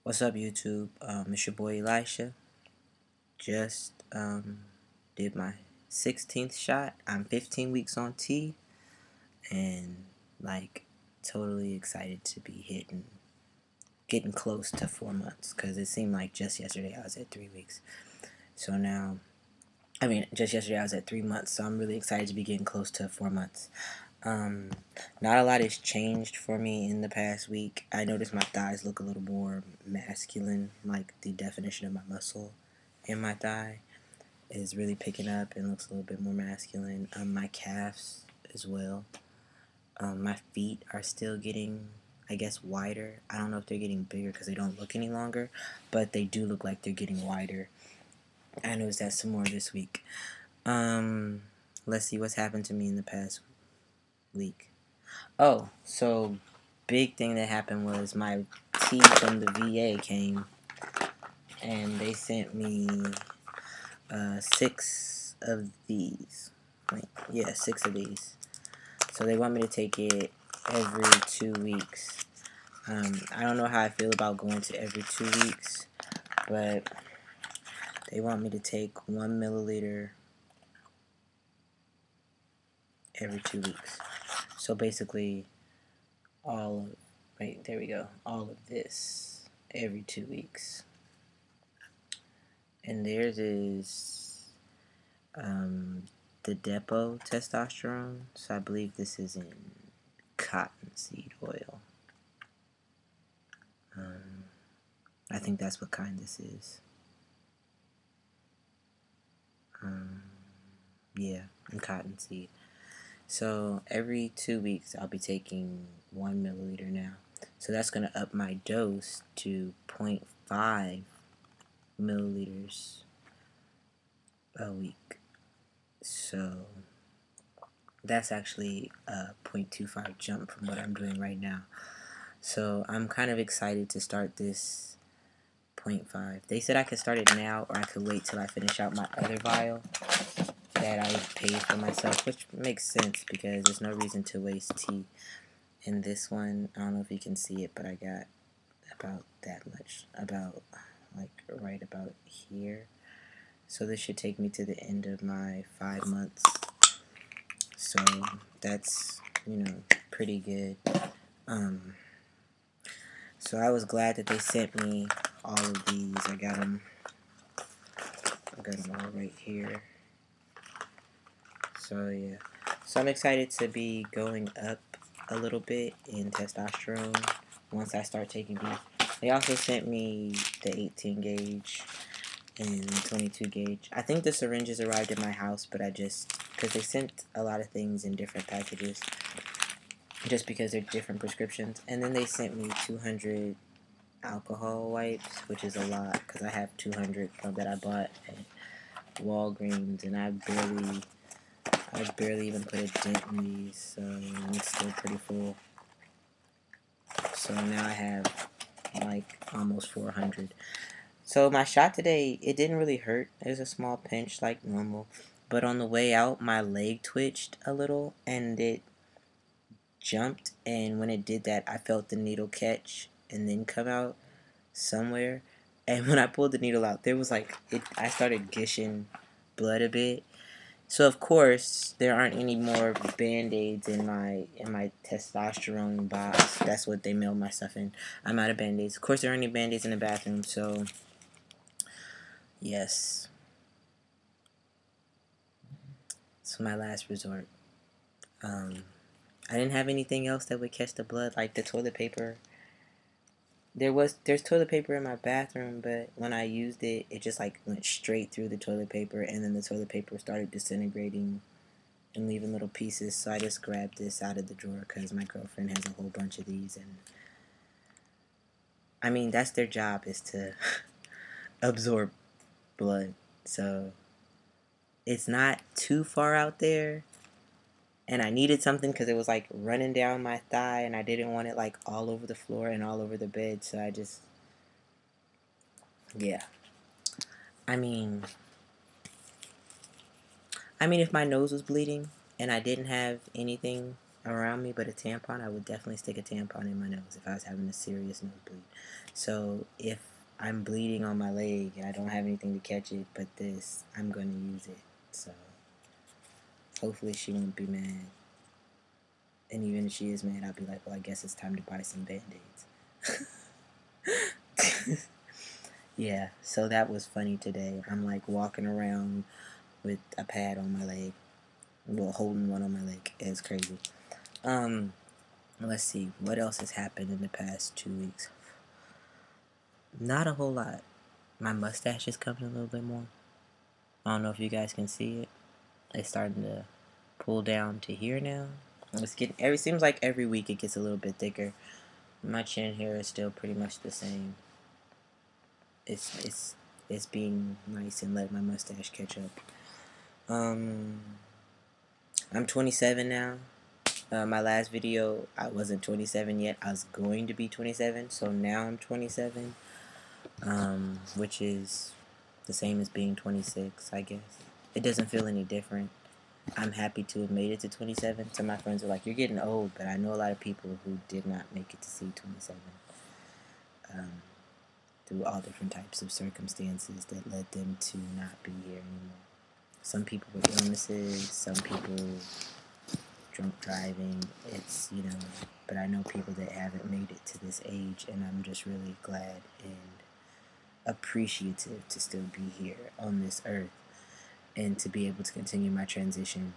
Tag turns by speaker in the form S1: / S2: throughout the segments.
S1: What's up, YouTube? It's your boy Elisha. Just did my 16th shot. I'm 15 weeks on T, and like totally excited to be getting close to 4 months because it seemed like just yesterday I was at 3 weeks. So now, just yesterday I was at 3 months. So I'm really excited to be getting close to 4 months. Um, Not a lot has changed for me in the past week. I noticed my thighs look a little more masculine, like the definition of my muscle in my thigh is really picking up and looks a little bit more masculine. My calves as well. My feet are still getting, I guess, wider. I don't know if they're getting bigger because they don't look any longer, but they do look like they're getting wider. I noticed that some more this week. Let's see what's happened to me in the past week. Oh, so big thing that happened was my T from the VA came and they sent me 6 of these. Yeah, 6 of these. So they want me to take it every 2 weeks. I don't know how I feel about going to every 2 weeks, but they want me to take 1 milliliter every 2 weeks. So basically, there we go, all of this every 2 weeks. And theirs is the depot testosterone. So I believe this is in cottonseed oil. I think that's what kind this is. Yeah, in cottonseed. So every 2 weeks I'll be taking 1 milliliter now. So that's going to up my dose to 0.5 milliliters a week. So that's actually a 0.25 jump from what I'm doing right now. So I'm kind of excited to start this 0.5. They said I could start it now or I could wait till I finish out my other vial that I paid for myself, which makes sense because there's no reason to waste tea. In this one, I don't know if you can see it, but I got about that much, about like right about here. So this should take me to the end of my 5 months. So that's, pretty good. So I was glad that they sent me all of these. I got them all right here. So yeah. So I'm excited to be going up a little bit in testosterone once I start taking these. They also sent me the 18 gauge and 22 gauge. I think the syringes arrived at my house, but because they sent a lot of things in different packages, just because they're different prescriptions. And then they sent me 200 alcohol wipes, which is a lot because I have 200 that I bought at Walgreens, and I barely even put a dent in these, so it's still pretty full. So now I have like almost 400. So my shot today, it didn't really hurt. It was a small pinch like normal, but on the way out, my leg twitched a little and it jumped, and when it did that, I felt the needle catch and then come out somewhere. And when I pulled the needle out, there was I started gushing blood a bit. So of course there aren't any more band-aids in my testosterone box. That's what they mailed my stuff in. I'm out of band-aids. Of course there aren't any band-aids in the bathroom, so yes. It's my last resort. I didn't have anything else that would catch the blood, like the toilet paper. There's toilet paper in my bathroom, but when I used it, it just went straight through the toilet paper, and then the toilet paper started disintegrating and leaving little pieces. So I just grabbed this out of the drawer because my girlfriend has a whole bunch of these, and that's their job, is to absorb blood. So it's not too far out there, and I needed something because it was running down my thigh, and I didn't want it all over the floor and all over the bed. So I just, yeah. I mean, if my nose was bleeding and I didn't have anything, around me but a tampon, I would definitely stick a tampon in my nose if I was having a serious nosebleed. So if I'm bleeding on my leg and I don't have anything to catch it but this, I'm going to use it. So hopefully she won't be mad. And even if she is mad, I'll be like, well, I guess it's time to buy some Band-Aids. Yeah, so that was funny today. I'm like walking around with a pad on my leg. Well, holding one on my leg. It's crazy. Let's see. What else has happened in the past 2 weeks? Not a whole lot. My mustache is coming a little bit more. I don't know if you guys can see it. It's starting to pull down to here now. It's getting seems like every week it gets a little bit thicker. My chin hair is still pretty much the same. It's being nice and let my mustache catch up. I'm 27 now. My last video, I wasn't 27 yet. I was going to be 27, so now I'm 27. Which is the same as being 26, I guess. It doesn't feel any different. I'm happy to have made it to 27. Some of my friends are like, you're getting old, but I know a lot of people who did not make it to see 27. Through all different types of circumstances that led them to not be here anymore. Some people with illnesses, some people drunk driving. It's, but I know people that haven't made it to this age, and I'm just really glad and appreciative to still be here on this earth and to be able to continue my transition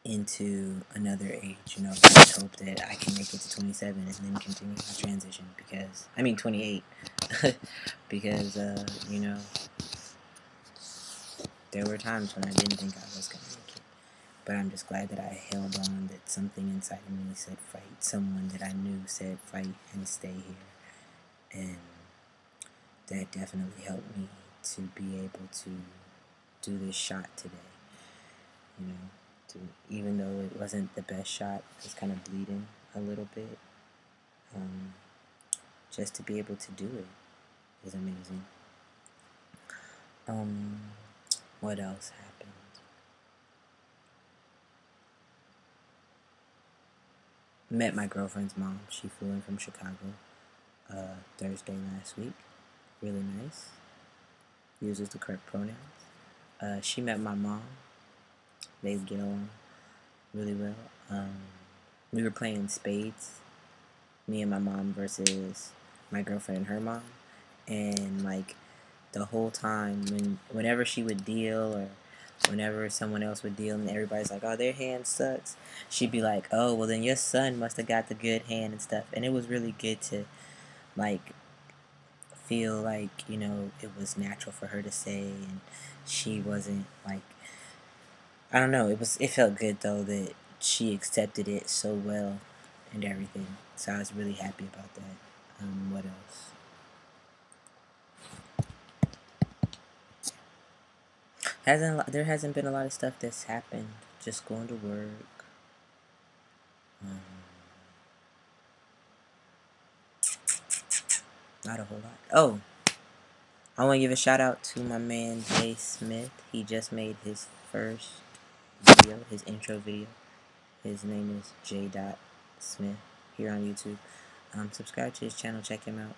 S1: into another age. I just hope that I can make it to 27 and then continue my transition 28 because there were times when I didn't think I was going to make it, but I'm just glad that I held on, that something inside of me said fight, someone that I knew said fight and stay here, and that definitely helped me to be able to do this shot today. Even though it wasn't the best shot, I was kind of bleeding a little bit. Just to be able to do it is amazing. What else happened? Met my girlfriend's mom. She flew in from Chicago Thursday last week. Really nice. Uses the correct pronouns. She met my mom. They get along really well. We were playing spades, me and my mom versus my girlfriend and her mom, and like the whole time whenever she would deal or whenever someone else would deal and everybody's like, oh, their hand sucks, she'd be like, oh, well then your son must have got the good hand and stuff. And it was really good to like feel like it was natural for her to say, and she wasn't like, I don't know, it felt good though that she accepted it so well and everything. So I was really happy about that. What else? There hasn't been a lot of stuff that's happened. Just going to work. Not a whole lot. Oh, I want to give a shout out to my man Jay Smith. He just made his first video, his intro video. His name is J. Smith here on YouTube. Subscribe to his channel, check him out.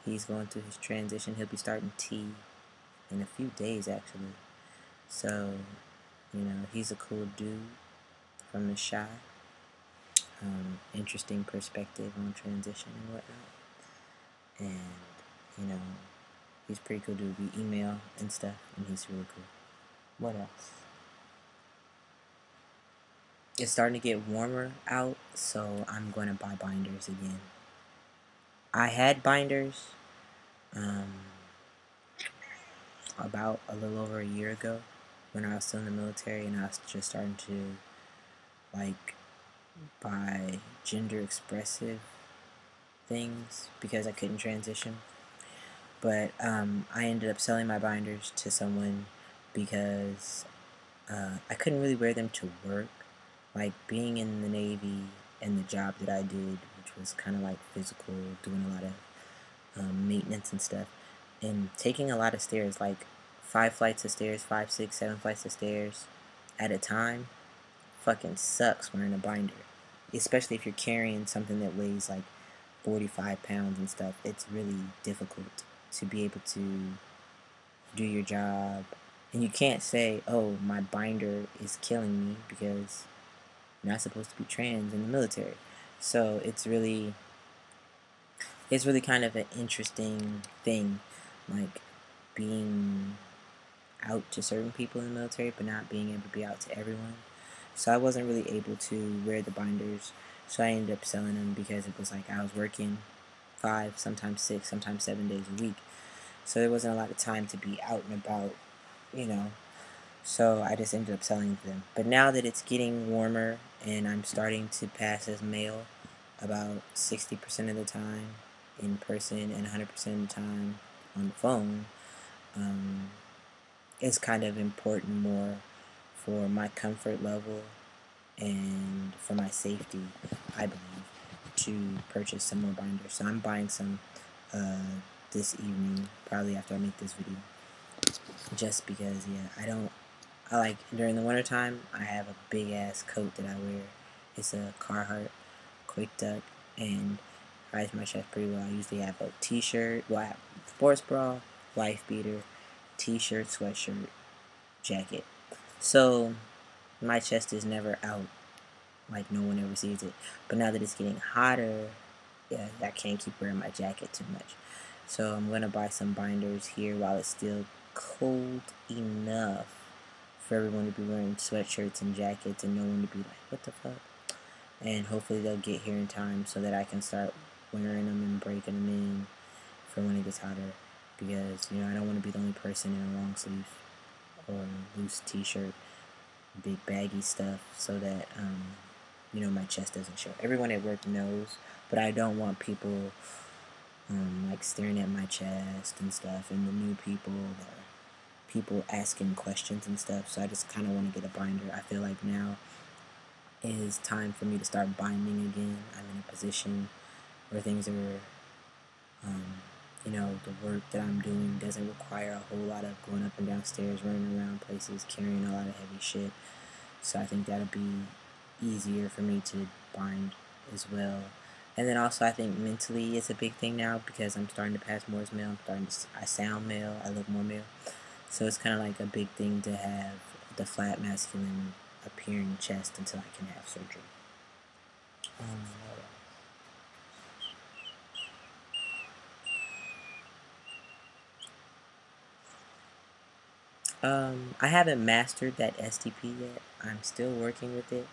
S1: He's going through his transition. He'll be starting T in a few days actually. So, he's a cool dude from the Shy. Interesting perspective on transition and whatnot. And, he's pretty cool dude. We email and stuff, and he's really cool. What else? It's starting to get warmer out, so I'm going to buy binders again. I had binders about a little over a year ago when I was still in the military, and I was just starting to like buy gender expressive things because I couldn't transition. But I ended up selling my binders to someone because I couldn't really wear them to work. Like being in the Navy and the job that I did, which was kind of like physical, doing a lot of maintenance and stuff, and taking a lot of stairs, like 5 flights of stairs, 5, 6, 7 flights of stairs at a time, fucking sucks wearing a binder. especially if you're carrying something that weighs like 45 pounds and stuff, it's really difficult to be able to do your job. And you can't say, oh, my binder is killing me, because you're not supposed to be trans in the military. So it's really kind of an interesting thing, like being out to certain people in the military, but not being able to be out to everyone. So I wasn't really able to wear the binders, so I ended up selling them, because it was like I was working 5, sometimes 6, sometimes 7 days a week. So there wasn't a lot of time to be out and about, you know. So I just ended up selling them. But now that it's getting warmer and I'm starting to pass as male about 60% of the time in person and 100% of the time on the phone, it's kind of important more for my comfort level and for my safety, I believe, to purchase some more binders. So I'm buying some this evening, probably after I make this video, just because, yeah, I like, during the winter time, I have a big ass coat that I wear. It's a Carhartt Quick Duck, and hides my chest pretty well. I usually have a t-shirt, well, I have sports bra, wife beater, t-shirt, sweatshirt, jacket. So my chest is never out, like no one ever sees it. But now that it's getting hotter, yeah, I can't keep wearing my jacket too much. So I'm gonna buy some binders here while it's still cold enough for everyone to be wearing sweatshirts and jackets and no one to be like, what the fuck? And hopefully they'll get here in time so that I can start wearing them and breaking them in for when it gets hotter. Because, you know, I don't want to be the only person in a long sleeve or loose t-shirt, big baggy stuff, so that, you know, my chest doesn't show. Everyone at work knows, but I don't want people, like, staring at my chest and stuff, and the new people, people asking questions and stuff. So I just kind of want to get a binder. I feel like now is time for me to start binding again. I'm in a position where things are, you know, the work that I'm doing doesn't require a whole lot of going up and down stairs, running around places, carrying a lot of heavy shit. So I think that'll be easier for me to bind as well. And then also I think mentally it's a big thing now, because I'm starting to pass more as male. I sound male, I look more male. So it's kind of like a big thing to have the flat masculine appearing chest until I can have surgery. I haven't mastered that STP yet. I'm still working with it,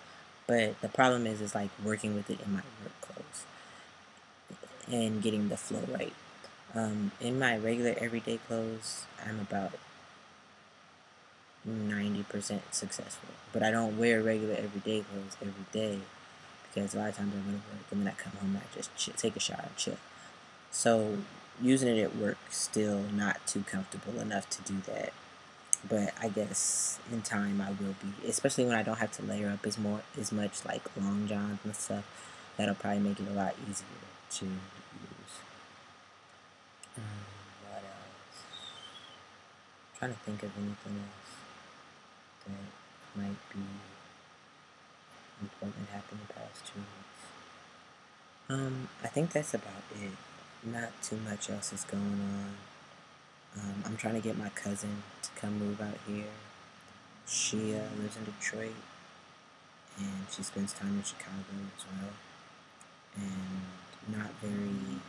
S1: but the problem is like working with it in my work clothes and getting the flow right. In my regular everyday clothes, I'm about 90% successful, but I don't wear regular everyday clothes every day, because a lot of times I go to work and then I come home and I just take a shower and chill. So using it at work, still not too comfortable enough to do that. But I guess in time I will be, especially when I don't have to layer up as much like long johns and stuff. That'll probably make it a lot easier to use. What else? I'm trying to think of anything else that might be important that happened in the past 2 weeks. I think that's about it. Not too much else is going on. I'm trying to get my cousin to come move out here. She lives in Detroit, and she spends time in Chicago as well. And not very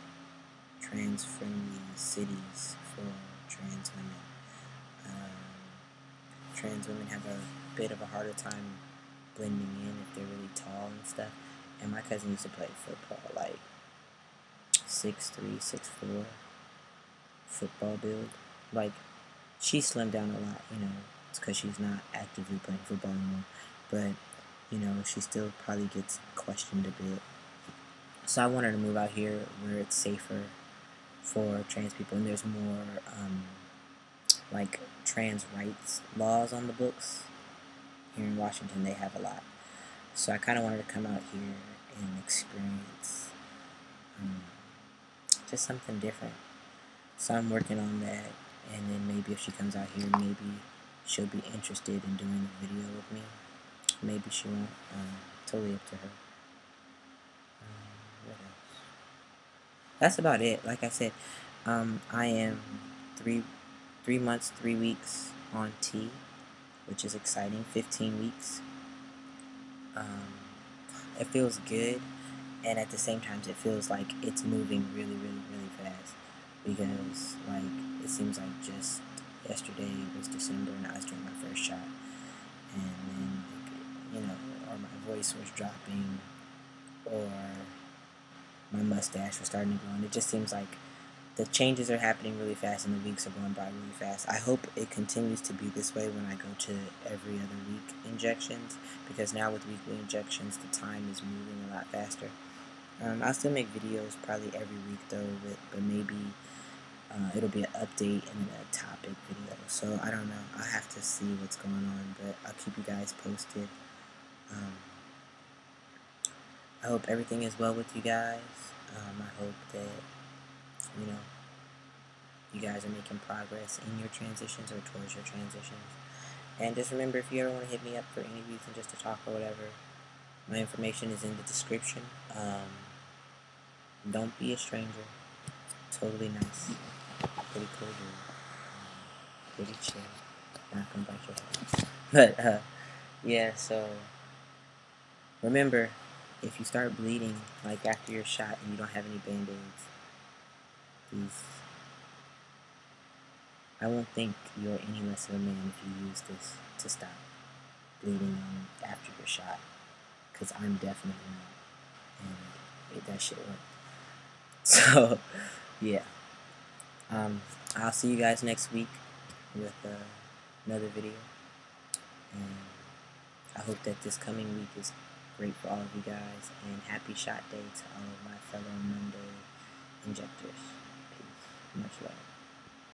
S1: trans-friendly cities for trans women. Trans women have a bit of a harder time blending in if they're really tall and stuff. And my cousin used to play football, like 6'3", 6'4", football build. Like, she slimmed down a lot, you know. It's because she's not actively playing football anymore. But, you know, she still probably gets questioned a bit. So I want her to move out here where it's safer for trans people, and there's more, like, trans rights laws on the books. Here in Washington, they have a lot. So I kind of wanted to come out here and experience just something different. So I'm working on that, and then maybe if she comes out here, maybe she'll be interested in doing a video with me. Maybe she won't. Totally up to her. that's about it. Like I said, I am three months, 3 weeks on T, which is exciting. 15 weeks. Um, it feels good, and at the same time, it feels like it's moving really, really, really fast. Because like it seems like just yesterday was December, and I was doing my first shot, and then or my voice was dropping, or my mustache was starting to grow, and it just seems like the changes are happening really fast and the weeks are going by really fast. I hope it continues to be this way when I go to every other week injections, because now with weekly injections the time is moving a lot faster. I'll still make videos probably every week though, but maybe it'll be an update and then a topic video. So I don't know. I'll have to see what's going on, but I'll keep you guys posted. Um, I hope everything is well with you guys. I hope that, you know, you guys are making progress in your transitions or towards your transitions. And just remember, if you ever want to hit me up for any reason just to talk or whatever, my information is in the description. Don't be a stranger. Totally nice. Pretty cool dude. Pretty chill. Not gonna bite your head. But, yeah, so remember, if you start bleeding, like after your shot and you don't have any band-aids, please, I won't think you're any less of a man if you use this to stop bleeding after your shot, because I'm definitely not, and that shit worked. So, yeah, I'll see you guys next week with another video, and I hope that this coming week is great for all of you guys, and happy shot day to all of my fellow Monday injectors. Peace. Much love.